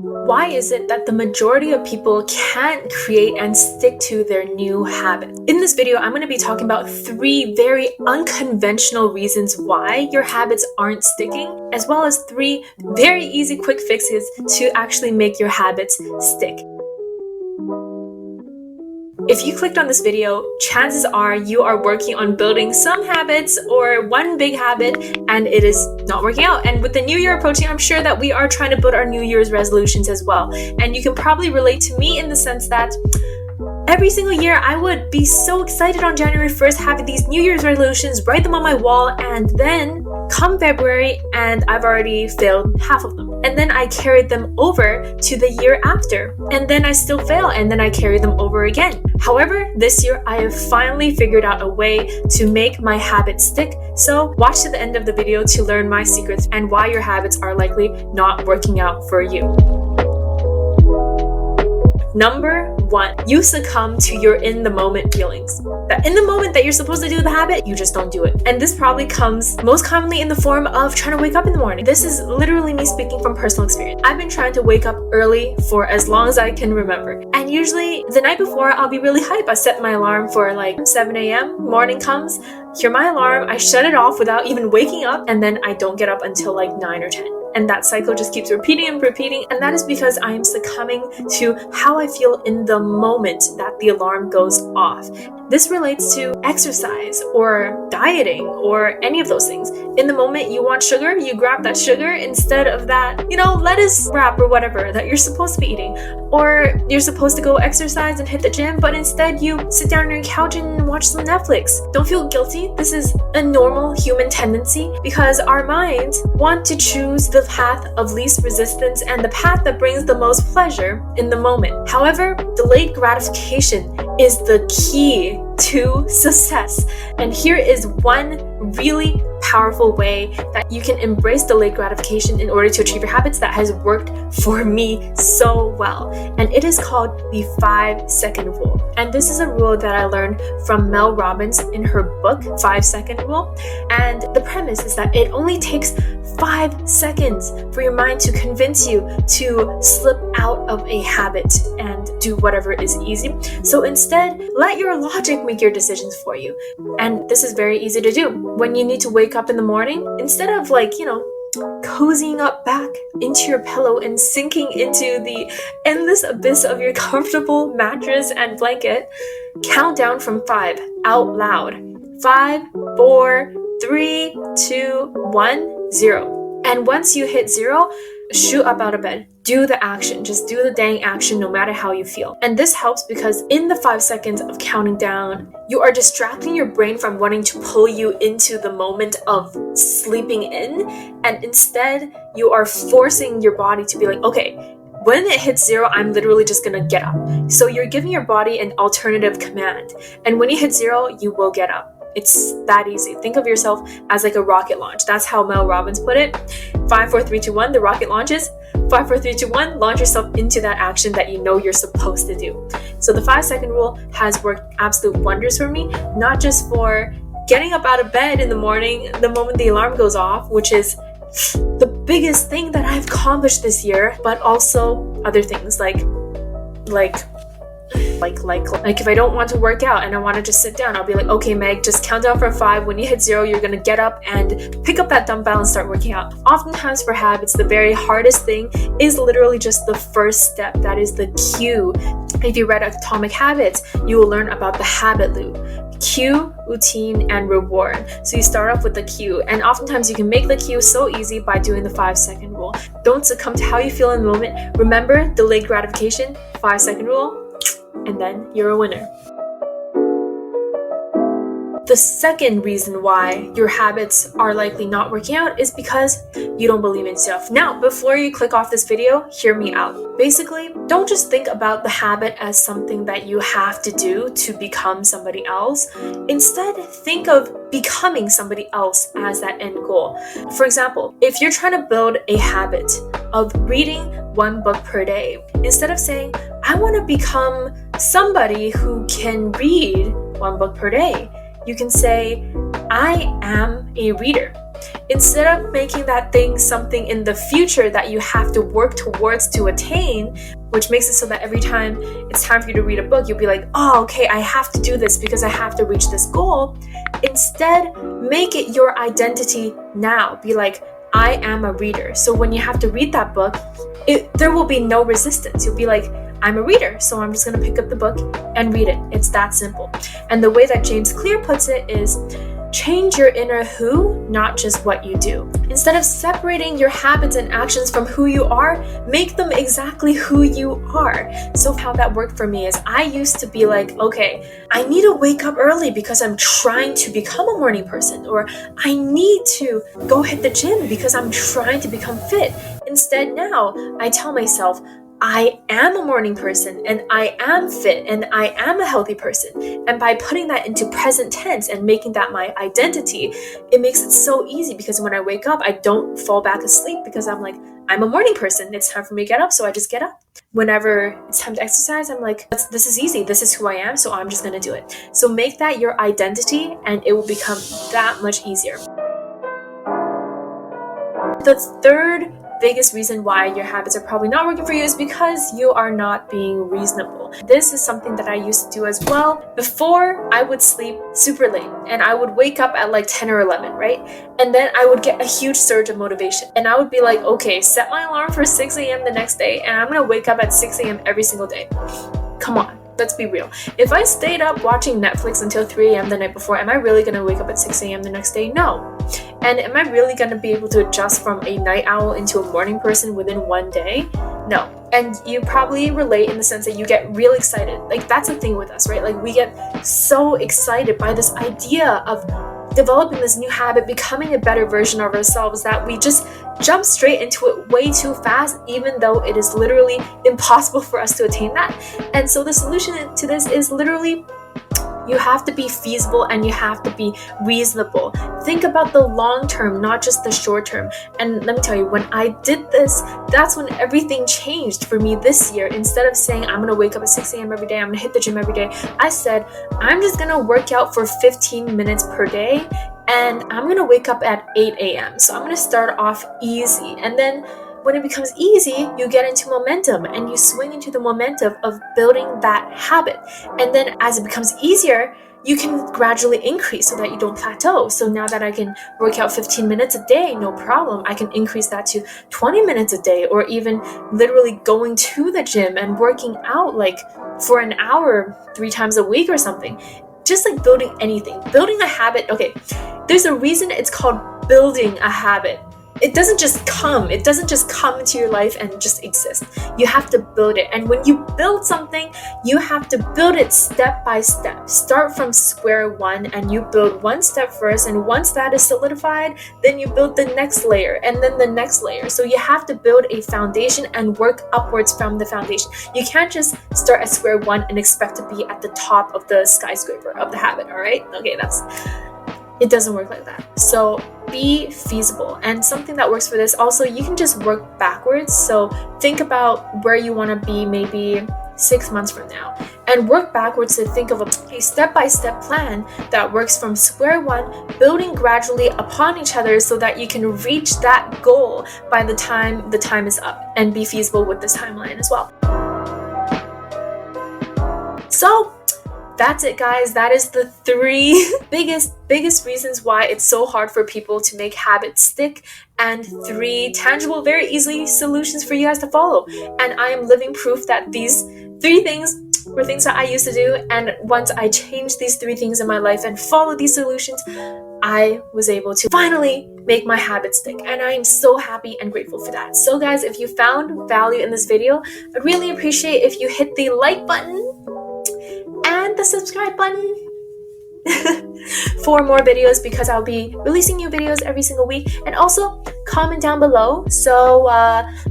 Why is it that the majority of people can't create and stick to their new habits? In this video, I'm going to be talking about 3 very unconventional reasons why your habits aren't sticking, as well as 3 very easy quick fixes to actually make your habits stick. If you clicked on this video, chances are you are working on building some habits or one big habit and it is not working out. And with the new year approaching, I'm sure that we are trying to build our New Year's resolutions as well. And you can probably relate to me in the sense that every single year I would be so excited on January 1st, having these New Year's resolutions, write them on my wall, and then come February and I've already failed half of them. And then I carried them over to the year after. And then I still fail and then I carry them over again. However, this year I have finally figured out a way to make my habits stick. So watch to the end of the video to learn my secrets and why your habits are likely not working out for you. Number 1, you succumb to your in-the-moment feelings. That in the moment that you're supposed to do the habit, you just don't do it. And this probably comes most commonly in the form of trying to wake up in the morning. This is literally me speaking from personal experience. I've been trying to wake up early for as long as I can remember. And usually the night before, I'll be really hype. I set my alarm for like 7 a.m. Morning comes, hear my alarm, I shut it off without even waking up, and then I don't get up until like 9 or 10. And that cycle just keeps repeating and repeating. And that is because I am succumbing to how I feel in the moment that the alarm goes off. This relates to exercise or dieting or any of those things. In the moment you want sugar, you grab that sugar instead of that, lettuce wrap or whatever that you're supposed to be eating. Or you're supposed to go exercise and hit the gym, but instead you sit down on your couch and watch some Netflix. Don't feel guilty. This is a normal human tendency because our minds want to choose the path of least resistance and the path that brings the most pleasure in the moment. However, delayed gratification is the key to success. And here is one really powerful way that you can embrace delayed gratification in order to achieve your habits that has worked for me so well. And it is called the 5-second rule. And this is a rule that I learned from Mel Robbins in her book, 5-Second Rule. And the premise is that it only takes 5 seconds for your mind to convince you to slip out of a habit and do whatever is easy. So instead, let your logic make your decisions for you. And this is very easy to do. When you need to wake up in the morning, instead of cozying up back into your pillow and sinking into the endless abyss of your comfortable mattress and blanket, count down from 5 out loud. 5, 4, 3, 2, 1, 0. And once you hit 0, shoot up out of bed. Do the action. Just do the dang action no matter how you feel. And this helps because in the 5 seconds of counting down, you are distracting your brain from wanting to pull you into the moment of sleeping in. And instead, you are forcing your body to be like, okay, when it hits 0, I'm literally just gonna get up. So you're giving your body an alternative command. And when you hit 0, you will get up. It's that easy. Think of yourself as like a rocket launch. That's how Mel Robbins put it. 5, 4, 3, 2, 1, the rocket launches. 5, 4, 3, 2, 1, launch yourself into that action that you know you're supposed to do. So the 5-second rule has worked absolute wonders for me, not just for getting up out of bed in the morning the moment the alarm goes off, which is the biggest thing that I've accomplished this year, but also other things like if I don't want to work out and I want to just sit down, I'll be like, okay, Meg, just count down from 5. When you hit 0, you're going to get up and pick up that dumbbell and start working out. Oftentimes for habits, the very hardest thing is literally just the first step. That is the cue. If you read Atomic Habits, you will learn about the habit loop. Cue, routine, and reward. So you start off with the cue, and oftentimes you can make the cue so easy by doing the 5-second rule. Don't succumb to how you feel in the moment. Remember, delayed gratification, 5-second rule, and then you're a winner. The second reason why your habits are likely not working out is because you don't believe in yourself. Now, before you click off this video, hear me out. Basically, don't just think about the habit as something that you have to do to become somebody else. Instead, think of becoming somebody else as that end goal. For example, if you're trying to build a habit of reading 1 book per day, instead of saying, I want to become somebody who can read 1 book per day, you can say, I am a reader. Instead of making that thing something in the future that you have to work towards to attain, which makes it so that every time it's time for you to read a book, you'll be like, oh, okay, I have to do this because I have to reach this goal. Instead, make it your identity now. Be like, I am a reader. So when you have to read that book, there will be no resistance. You'll be like, I'm a reader, so I'm just going to pick up the book and read it. It's that simple. And the way that James Clear puts it is, change your inner who, not just what you do. Instead of separating your habits and actions from who you are, make them exactly who you are. So how that worked for me is I used to be like, okay, I need to wake up early because I'm trying to become a morning person, or I need to go hit the gym because I'm trying to become fit. Instead, now I tell myself, I am a morning person and I am fit and I am a healthy person. And by putting that into present tense and making that my identity, it makes it so easy because when I wake up, I don't fall back asleep because I'm like, I'm a morning person. It's time for me to get up, so I just get up. Whenever it's time to exercise, I'm like, this is easy. This is who I am, so I'm just going to do it. So make that your identity and it will become that much easier. The third biggest reason why your habits are probably not working for you is because you are not being reasonable. This is something that I used to do as well. Before, I would sleep super late and I would wake up at like 10 or 11, right? And then I would get a huge surge of motivation. And I would be like, okay, set my alarm for 6 a.m. the next day and I'm going to wake up at 6 a.m. every single day. Come on. Let's be real. If I stayed up watching Netflix until 3 a.m. the night before, am I really going to wake up at 6 a.m. the next day? No. And am I really going to be able to adjust from a night owl into a morning person within one day? No. And you probably relate in the sense that you get real excited. Like, that's the thing with us, right? Like, we get so excited by this idea of developing this new habit, becoming a better version of ourselves, that we just jump straight into it way too fast, even though it is literally impossible for us to attain that. And so the solution to this is literally, you have to be feasible and you have to be reasonable. Think about the long term, not just the short term. And let me tell you, when I did this, that's when everything changed for me this year. Instead of saying, I'm going to wake up at 6 a.m. every day, I'm going to hit the gym every day, I said, I'm just going to work out for 15 minutes per day and I'm going to wake up at 8 a.m. So I'm going to start off easy. And then when it becomes easy, you get into momentum and you swing into the momentum of building that habit. And then as it becomes easier, you can gradually increase so that you don't plateau. So now that I can work out 15 minutes a day, no problem. I can increase that to 20 minutes a day, or even literally going to the gym and working out like for an hour 3 times a week or something. Just like building anything, building a habit. Okay, there's a reason it's called building a habit. It doesn't just come into your life and just exist. You have to build it. And when you build something, you have to build it step by step. Start from square one and you build one step first. And once that is solidified, then you build the next layer and then the next layer. So you have to build a foundation and work upwards from the foundation. You can't just start at square one and expect to be at the top of the skyscraper of the habit, all right? Okay, it doesn't work like that. So be feasible. And something that works for this also, you can just work backwards. So think about where you want to be maybe 6 months from now and work backwards to think of a step-by-step plan that works from square one, building gradually upon each other so that you can reach that goal by the time the time is up, and be feasible with this timeline as well. So that's it, guys. That is the 3 biggest reasons why it's so hard for people to make habits stick, and 3 tangible, very easy solutions for you guys to follow. And I am living proof that these 3 things were things that I used to do, and once I changed these 3 things in my life and followed these solutions, I was able to finally make my habits stick, and I am so happy and grateful for that. So guys, if you found value in this video, I'd really appreciate if you hit the like button and the subscribe button for more videos, because I'll be releasing new videos every single week. And also comment down below, so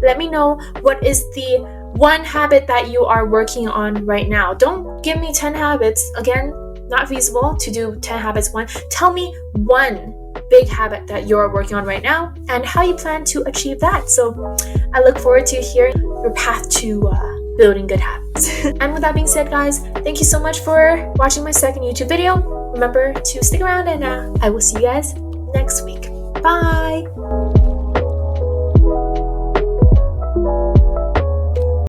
let me know what is the one habit that you are working on right now. Don't give me 10 habits. Again, not feasible to do 10 habits one. Tell me one big habit that you're working on right now and how you plan to achieve that. So I look forward to hearing your path to building good habits. And with that being said, guys, thank you so much for watching my second YouTube video. Remember to stick around, and I will see you guys next week. Bye!